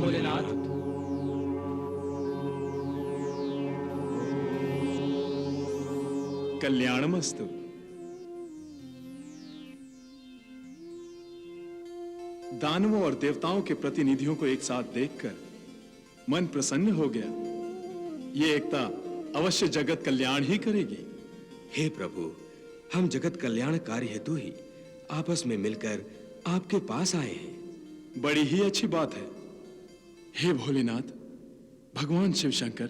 भोलेनाथ। कल्याणमस्तु। दानवों और देवताओं के प्रतिनिधियों को एक साथ देखकर मन प्रसन्न हो गया। ये एकता अवश्य जगत कल्याण ही करेगी। हे प्रभु, हम जगत कल्याण कार्य हेतु ही आपस में मिलकर आपके पास आए हैं। बड़ी ही अच्छी बात है। हे भोलेनाथ, भगवान शिव शंकर,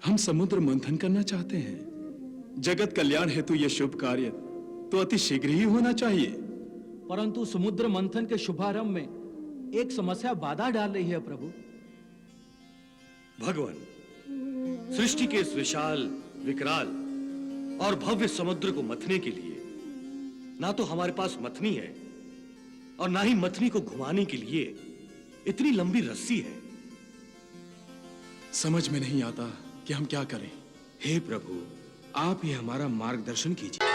हम समुद्र मंथन करना चाहते हैं। जगत कल्याण हेतु यह शुभ कार्य तो अति शीघ्र ही होना चाहिए। परंतु समुद्र मंथन के शुभारंभ में एक समस्या बाधा डाल रही है प्रभु। भगवान, सृष्टि के इस विशाल, विकराल और भव्य समुद्र को मथने के लिए ना तो हमारे पास मथनी है और ना ही मथनी को घुमाने के लिए इतनी लंबी रस्सी है। समझ में नहीं आता कि हम क्या करें। हे प्रभु, आप ही हमारा मार्गदर्शन कीजिए।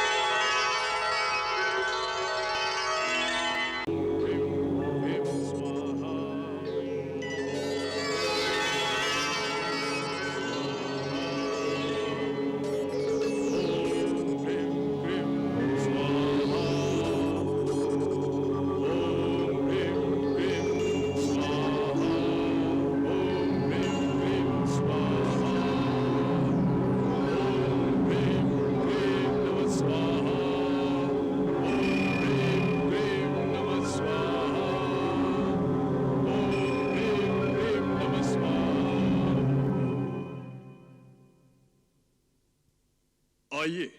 आइए।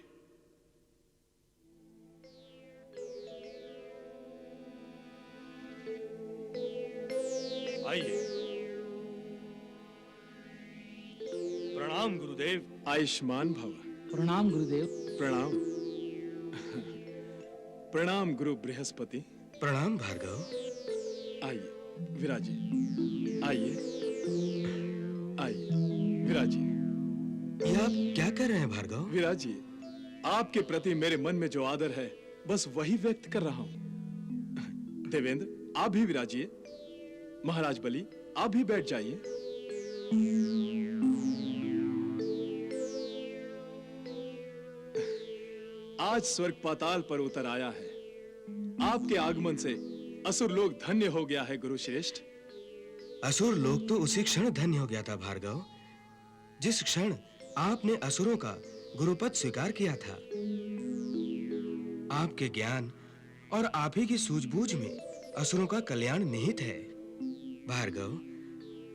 आइए। प्रणाम गुरुदेव। आयुष्मान भव। प्रणाम गुरुदेव। प्रणाम। प्रणाम गुरु बृहस्पति। प्रणाम भार्गव। आइए विराजिए। आइए आइए विराजिए। ये आप क्या कर रहे हैं भार्गव? विराजिए। आपके प्रति मेरे मन में जो आदर है बस वही व्यक्त कर रहा हूं। देवेंद्र, आप भी विराजिए। महाराज बलि, आप भी बैठ जाइए। आज स्वर्ग पाताल पर उतर आया है। आपके आगमन से असुर लोग धन्य हो गया है गुरु श्रेष्ठ। असुर लोग तो उसी क्षण धन्य हो गया था भार्गव, जिस क्षण आपने असुरों का गुरुपद स्वीकार किया था। आपके ज्ञान और आप ही की सूझबूझ में असुरों का कल्याण निहित है। भार्गव,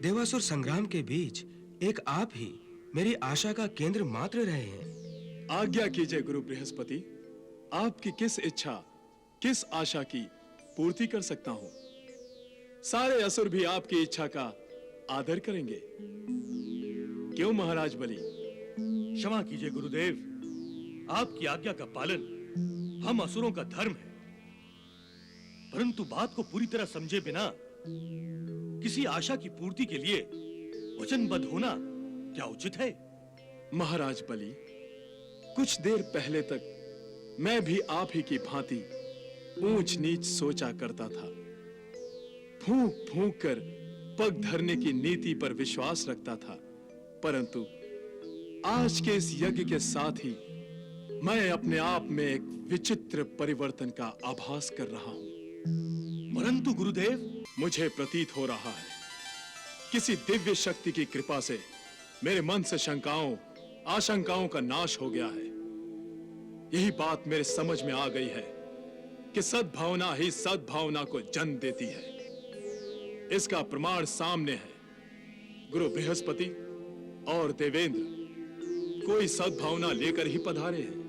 देवासुर संग्राम के बीच एक आप ही मेरी आशा का केंद्र मात्र रहे हैं। आज्ञा कीजिए गुरु बृहस्पति। आपकी किस इच्छा, किस आशा की पूर्ति कर सकता हूं। सारे असुर भी आपकी इच्छा का आदर करेंगे। क्यों महाराज बलि? क्षमा कीजिए गुरुदेव, आपकी आज्ञा का पालन हम असुरों का धर्म है। परंतु बात को पूरी तरह समझे बिना किसी आशा की पूर्ति के लिए वचनबद्ध होना क्या उचित है? महाराज बलि, कुछ देर पहले तक मैं भी आप ही की भांति ऊंच नीच सोचा करता था। फूंक फूंक कर पग धरने की नीति पर विश्वास रखता था। परंतु आज के इस यज्ञ के साथ ही मैं अपने आप में एक विचित्र परिवर्तन का आभास कर रहा हूं। परंतु गुरुदेव, मुझे प्रतीत हो रहा है किसी दिव्य शक्ति की कृपा से मेरे मन से शंकाओं, आशंकाओं का नाश हो गया है। यही बात मेरे समझ में आ गई है कि सद्भावना ही सद्भावना को जन्म देती है। इसका प्रमाण सामने है। गुरु बृहस्पति और देवेंद्र कोई सद्भावना लेकर ही पधारे हैं।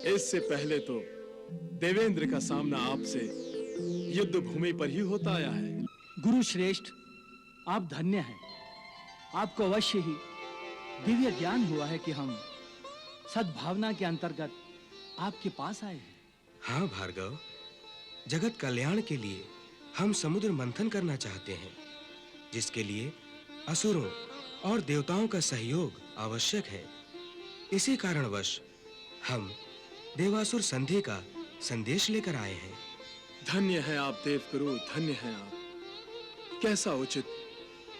इससे पहले तो देवेंद्र का सामना आपसे युद्ध भूमि पर ही होता आया है। गुरु श्रेष्ठ, आप धन्य हैं। आपको अवश्य ही दिव्य ज्ञान हुआ है कि हम सद्भावना के अंतर्गत आपके पास आए हैं। हाँ भार्गव, जगत कल्याण के लिए हम समुद्र मंथन करना चाहते हैं, जिसके लिए असुरों और देवताओं का सहयोग आवश्यक है। इसी कारणवश हम देवासुर संधि का संदेश लेकर आए हैं। धन्य है आप देवगुरु, धन्य हैं आप। कैसा उचित,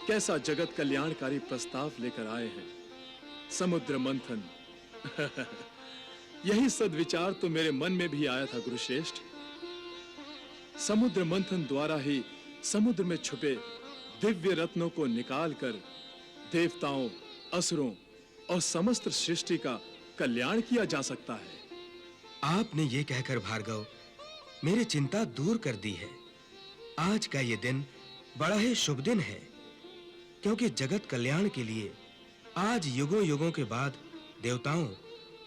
कैसा जगत कल्याणकारी प्रस्ताव लेकर आए हैं। समुद्र मंथन यही सद्विचार तो मेरे मन में भी आया था गुरुश्रेष्ठ। समुद्र मंथन द्वारा ही समुद्र में छुपे दिव्य रत्नों को निकालकर देवताओं, असुरों और समस्त सृष्टि का कल्याण किया जा सकता है। आपने ये कहकर भार्गव मेरी चिंता दूर कर दी है। आज का ये दिन बड़ा ही शुभ दिन है, क्योंकि जगत कल्याण के लिए आज युगों युगों के बाद देवताओं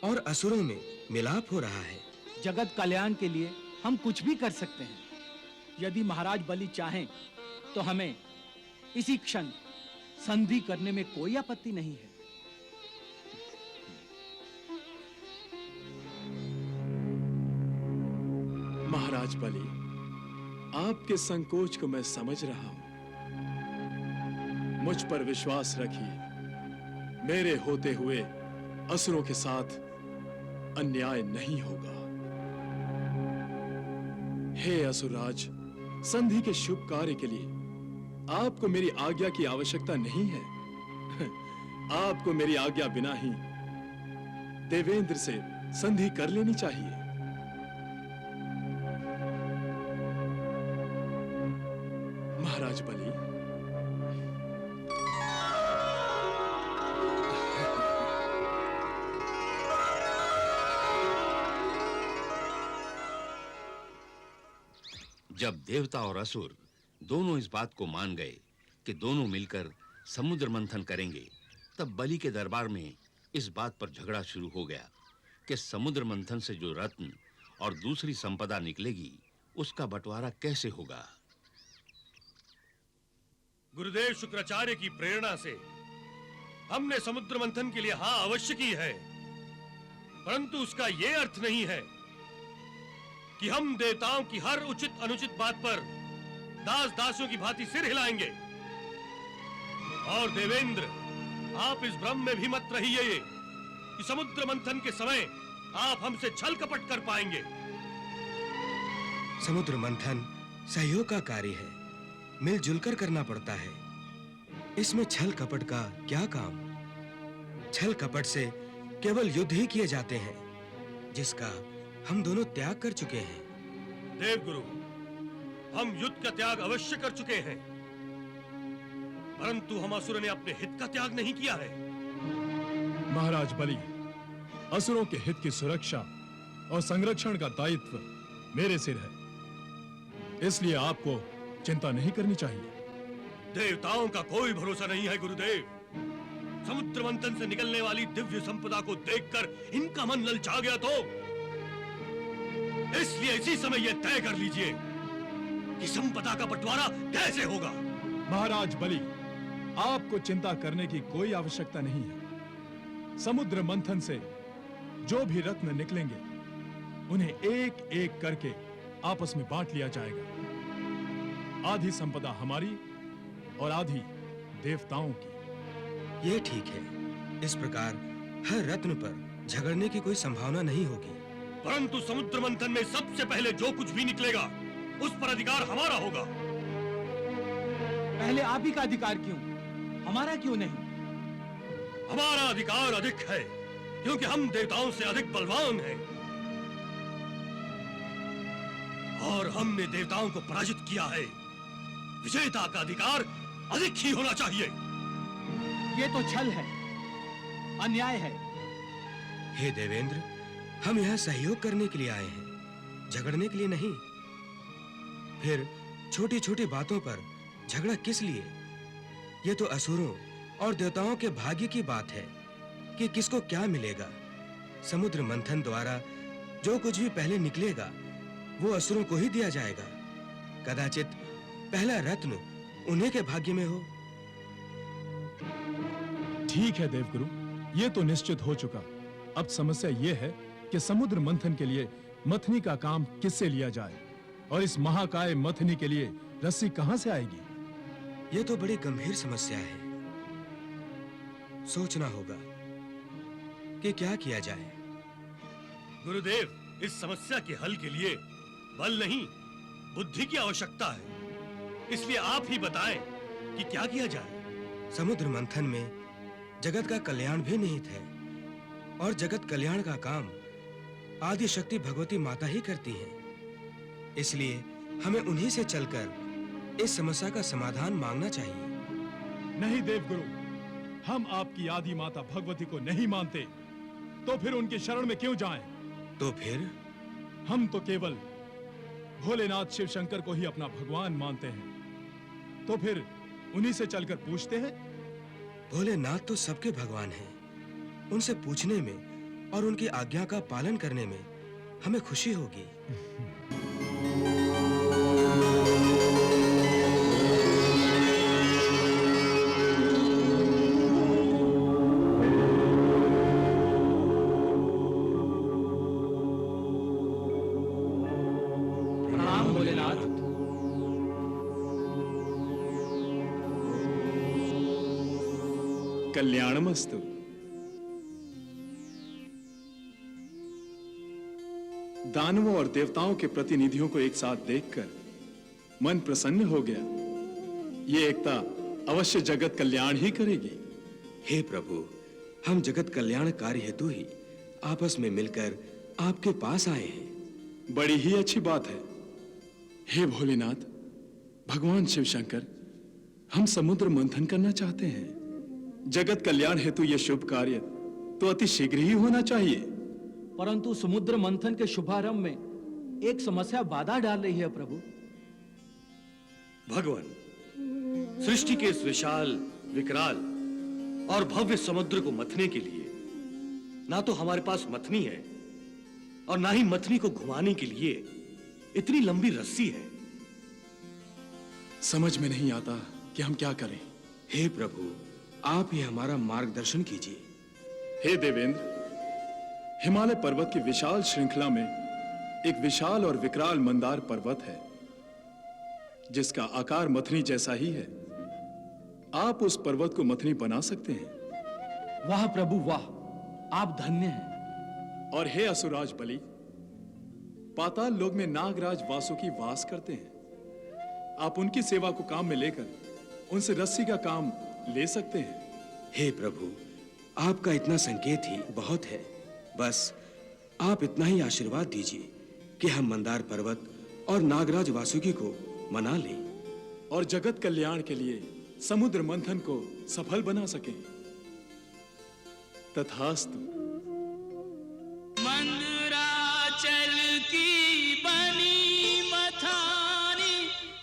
और असुरों में मिलाप हो रहा है। जगत कल्याण के लिए हम कुछ भी कर सकते हैं। यदि महाराज बलि चाहें तो हमें इसी क्षण संधि करने में कोई आपत्ति नहीं है। महाराज बलि, आपके संकोच को मैं समझ रहा हूं। मुझ पर विश्वास रखिए, मेरे होते हुए असुरों के साथ अन्याय नहीं होगा। हे असुरराज, संधि के शुभ कार्य के लिए आपको मेरी आज्ञा की आवश्यकता नहीं है। आपको मेरी आज्ञा बिना ही देवेंद्र से संधि कर लेनी चाहिए। महाराज बलि, जब देवता और असुर दोनों इस बात को मान गए कि दोनों मिलकर समुद्र मंथन करेंगे, तब बलि के दरबार में इस बात पर झगड़ा शुरू हो गया कि समुद्र मंथन से जो रत्न और दूसरी संपदा निकलेगी, उसका बंटवारा कैसे होगा। गुरुदेव शुक्राचार्य की प्रेरणा से हमने समुद्र मंथन के लिए हाँ अवश्य की है, परंतु उसका यह अर्थ नहीं है कि हम देवताओं की हर उचित अनुचित बात पर दास दासियों की भांति सिर हिलाएंगे। और देवेंद्र, आप इस भ्रम में भी मत रहिए कि समुद्र मंथन के समय आप हमसे छल कपट कर पाएंगे। समुद्र मंथन सहयोग का कार्य है, मिलजुल कर करना पड़ता है। इसमें छल कपट का क्या काम? छल कपट से केवल युद्ध ही किए जाते हैं, जिसका हम दोनों त्याग कर चुके हैं। देवगुरु, हम युद्ध का त्याग अवश्य कर चुके हैं, परंतु हम असुर ने अपने हित का त्याग नहीं किया है। महाराज बलि, असुरों के हित की सुरक्षा और संरक्षण का दायित्व मेरे सिर है, इसलिए आपको चिंता नहीं करनी चाहिए। देवताओं का कोई भरोसा नहीं है गुरुदेव। समुद्र मंथन से निकलने वाली दिव्य संपदा को देखकर इनका मन ललचा गया तो इसलिए इसी समय यह तय कर लीजिए कि संपदा का बंटवारा कैसे होगा। महाराज बलि, आपको चिंता करने की कोई आवश्यकता नहीं है। समुद्र मंथन से जो भी रत्न निकलेंगे, उन्हें एक एक करके आपस में बांट लिया जाएगा। आधी संपदा हमारी और आधी देवताओं की। ये ठीक है। इस प्रकार हर रत्न पर झगड़ने की कोई संभावना नहीं होगी। परंतु समुद्र मंथन में सबसे पहले जो कुछ भी निकलेगा, उस पर अधिकार हमारा होगा। पहले आप ही का अधिकार क्यों, हमारा क्यों नहीं? हमारा अधिकार अधिक है, क्योंकि हम देवताओं से अधिक बलवान हैं और हमने देवताओं को पराजित किया है। विजेता का अधिकार अधिक ही होना चाहिए। ये तो छल है, अन्याय है। हे देवेंद्र, हम यहाँ सहयोग करने के लिए आए हैं, झगड़ने के लिए नहीं। फिर छोटी-छोटी बातों पर झगड़ा किस लिए? ये तो असुरों और देवताओं के भाग्य की बात है कि किसको क्या मिलेगा। समुद्र मंथन द्वारा जो कुछ भी पहले निकलेगा, वो असुरों को ही दिया जाएगा। कदाचित पहला रत्न उन्हीं के भाग्य में हो। ठीक है देवगुरु, ये तो निश्चित हो चुका। अब समस्या ये है कि समुद्र मंथन के लिए मथनी का काम किससे लिया जाए, और इस महाकाय मथनी के लिए रस्सी कहां से आएगी? ये तो बड़ी गंभीर समस्या है। सोचना होगा कि क्या किया जाए। गुरुदेव, इस समस्या के हल के लिए बल नहीं, बुद्धि की आवश्यकता है, इसलिए आप ही बताएं कि क्या किया जाए। समुद्र मंथन में जगत का कल्याण भी निहित है और जगत कल्याण का काम आदि शक्ति भगवती माता ही करती हैं। इसलिए हमें उन्हीं से चलकर इस समस्या का समाधान मांगना चाहिए। नहीं देवगुरु, हम आपकी आदि माता भगवती को नहीं मानते, तो फिर उनके शरण में क्यों जाएं? तो फिर हम तो केवल भोलेनाथ शिव शंकर को ही अपना भगवान मानते हैं। तो फिर उन्हीं से चलकर पूछते हैं। भोलेनाथ तो सबके भगवान हैं। उनसे पूछने में और उनकी आज्ञा का पालन करने में हमें खुशी होगी। प्रणाम भोलेनाथ। कल्याणमस्तु। दानवों और देवताओं के प्रतिनिधियों को एक साथ देखकर मन प्रसन्न हो गया। ये एकता अवश्य जगत कल्याण ही करेगी। हे प्रभु, हम जगत कल्याण कार्य हेतु ही आपस में मिलकर आपके पास आए हैं। बड़ी ही अच्छी बात है। हे भोलेनाथ, भगवान शिव शंकर, हम समुद्र मंथन करना चाहते हैं। जगत कल्याण हेतु यह शुभ कार्य तो अति शीघ्र ही होना चाहिए। परंतु समुद्र मंथन के शुभारंभ में एक समस्या बाधा डाल रही है प्रभु। भगवान, सृष्टि के इस विशाल, विकराल और भव्य समुद्र को मथने के लिए ना तो हमारे पास मथनी है और ना ही मथनी को घुमाने के लिए इतनी लंबी रस्सी है। समझ में नहीं आता कि हम क्या करें। हे प्रभु, आप ही हमारा मार्गदर्शन कीजिए। हे देवेंद्र, हिमालय पर्वत की विशाल श्रृंखला में एक विशाल और विकराल मंदार पर्वत है, जिसका आकार मथनी जैसा ही है। आप उस पर्वत को मथनी बना सकते हैं। वाह प्रभु वाह, आप धन्य हैं। और हे असुराज बलि, पाताल लोक में नागराज वासुकी वास करते हैं। आप उनकी सेवा को काम में लेकर उनसे रस्सी का काम ले सकते हैं। हे प्रभु, आपका इतना संकेत ही बहुत है। बस आप इतना ही आशीर्वाद दीजिए कि हम मंदार पर्वत और नागराज वासुकी को मना लें और जगत कल्याण के लिए समुद्र मंथन को सफल बना सकें। तथास्तु। मंदराचल की बनी मथानी,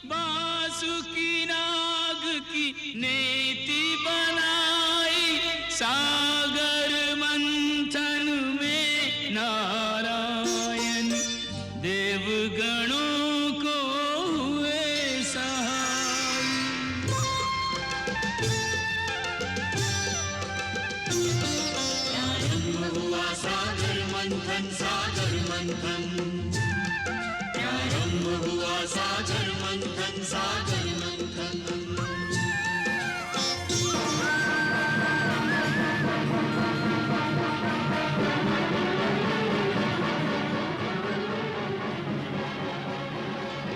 बासुकी नाग की नेति बनाई, सागर मंथन में नारायण देवगणों को हुए सहाय। प्रारंभ हुआ सागर मंथन, सागर मंथन। प्रारंभ हुआ सागर मंथन, सागर मंथन।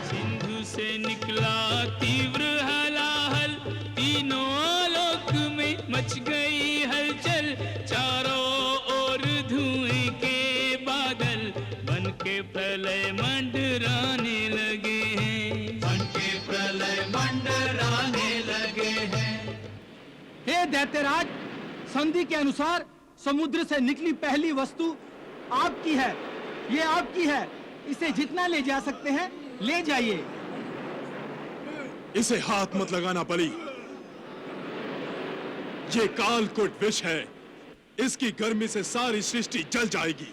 सिंधु से निकला तीव्र हलाहल, तीनों आलोक में मच गई हलचल। चारों ओर धुएं के बादल बन के प्रलय मंडराने लगे हैं, बन के प्रलय मंडराने लगे हैं। हे दैत्यराज, संधि के अनुसार समुद्र से निकली पहली वस्तु आपकी है। ये आपकी है। इसे जितना ले जा सकते हैं ले जाइए। इसे हाथ मत लगाना बलि। ये कालकूट विष है। इसकी गर्मी से सारी सृष्टि जल जाएगी।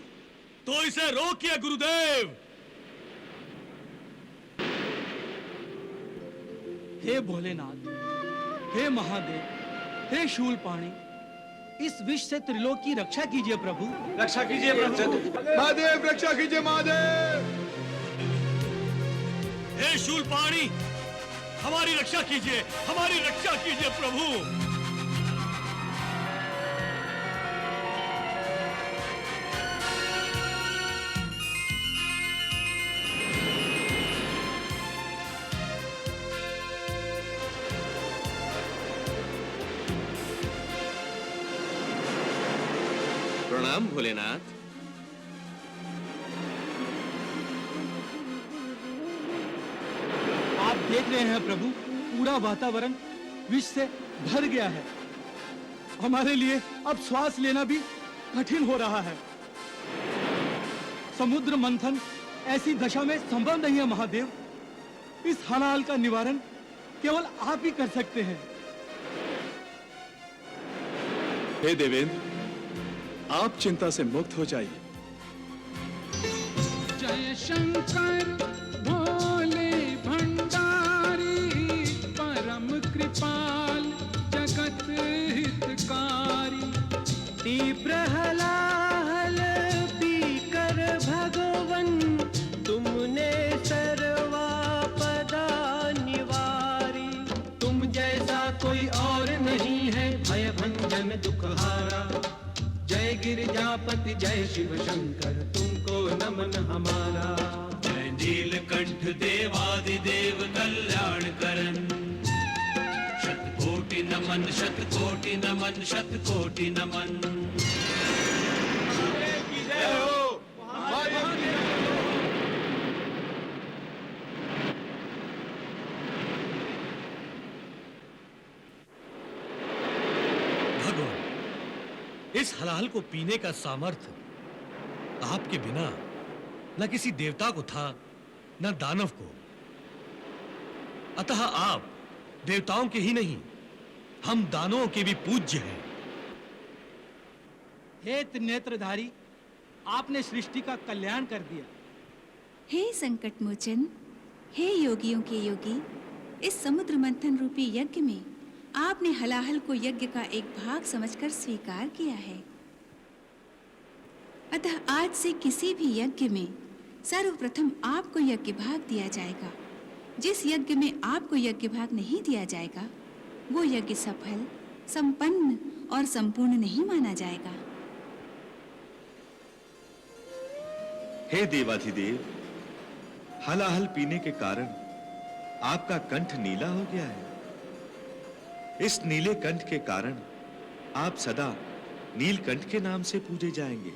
तो इसे रोकिए गुरुदेव। हे भोलेनाथ, हे महादेव, हे शूलपाणी, इस विष से त्रिलोक की रक्षा कीजिए प्रभु। रक्षा कीजिए प्रभु। महादेव रक्षा कीजिए महादेव। हे शूलपाणी, हमारी रक्षा कीजिए, हमारी रक्षा कीजिए प्रभु। प्रणाम भोलेनाथ। आप देख रहे हैं प्रभु, पूरा वातावरण विष से भर गया है। हमारे लिए अब श्वास लेना भी कठिन हो रहा है। समुद्र मंथन ऐसी दशा में संभव नहीं है महादेव। इस हलाहल का निवारण केवल आप ही कर सकते हैं। हे देवेंद्र, आप चिंता से मुक्त हो जाइए। जय शंकर भोले भंडारी, परम कृपाल जगत हितकारी। तीव्र हलाहल पीकर भगवन, तुमने सर्वापदा निवारी। तुम जैसा कोई और नहीं है भय भंजन दुखहारा। जय गिरिजापति जय शिव शंकर, तुमको नमन हमारा। जय नीलकंठ देवादिदेव कल्याण करन, शतकोटि नमन शतकोटि नमन शतकोटि नमन। भगवान, इस हलाहल को पीने का सामर्थ्य आपके बिना न किसी देवता को था न दानव को। अतः आप देवताओं के ही नहीं, हम दानवों के भी पूज्य हैं। हे त्रिनेत्रधारी, आपने सृष्टि का कल्याण कर दिया। हे संकट मोचन, हे योगियों के योगी, इस समुद्र मंथन रूपी यज्ञ में आपने हलाहल को यज्ञ का एक भाग समझकर स्वीकार किया है। अतः आज से किसी भी यज्ञ में सर्वप्रथम आपको यज्ञ भाग दिया जाएगा। जिस यज्ञ में आपको यज्ञ भाग नहीं दिया जाएगा, वो यज्ञ सफल, संपन्न और संपूर्ण नहीं माना जाएगा। हे देवाधिदेव, हलाहल पीने के कारण आपका कंठ नीला हो गया है। इस नीले कंठ के कारण आप सदा नीलकंठ के नाम से पूजे जाएंगे।